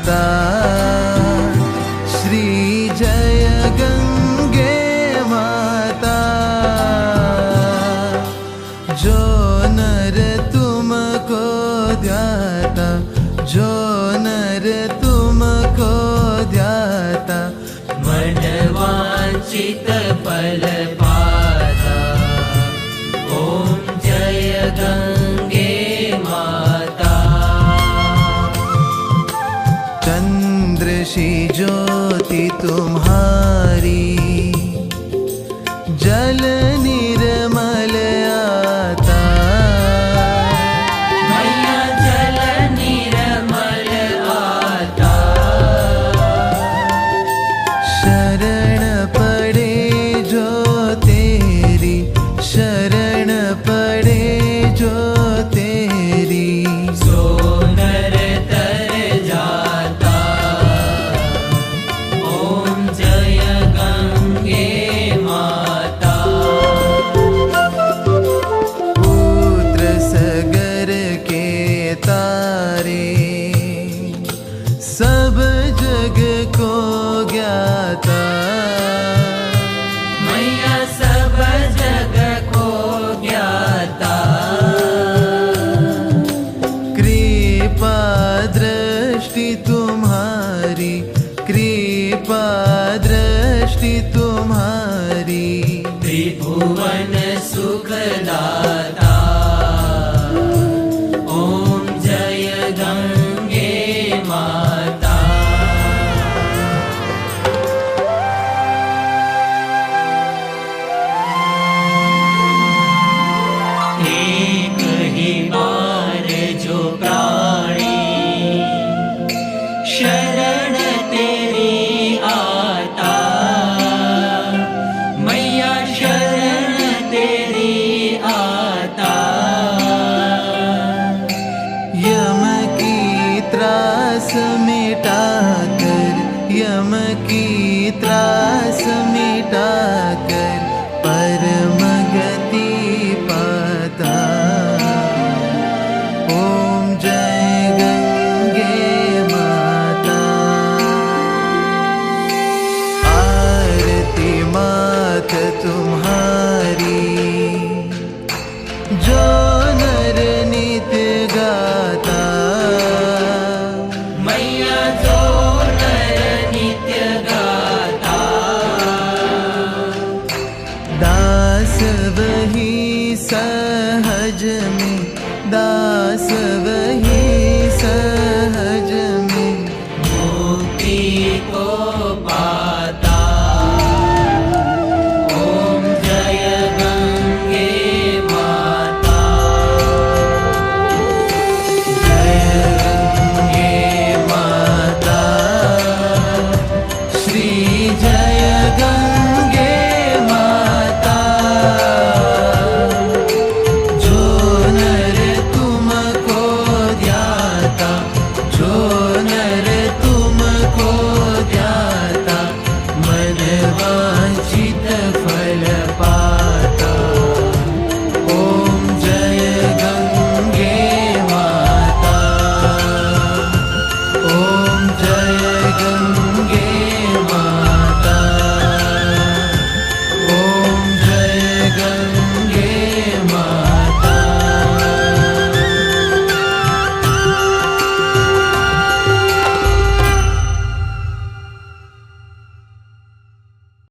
माता श्री जय गंगे माता। जो नर तुमको ध्याता, जो नर तुमको ध्याता, मन वांछित फल पाता। ओम जय गंगे माता। चंद्र सी ज्योति तुम्हारी, जल निर्मल आता। मैया जल निर्मल आता। शरण पड़े जो तेरी, शरण पड़े जो तेरी, सो नर तर जाता। ओम जय गंगे माता। पुत्र सगर के तारे, सब जग को ज्ञाता। मैया सब जग को ज्ञाता। कृपा दृष्टि तुम्हारी, कृपा दृष्टि तुम्हारी, त्रिभुवन सुखदाता। ओम जय गंगे माता। एक ही बार जो प्राणी शरण तेरी आता। मैया शरण तेरी आता। यम की त्रास मिटा कर, यम की त्रास मिटा कर,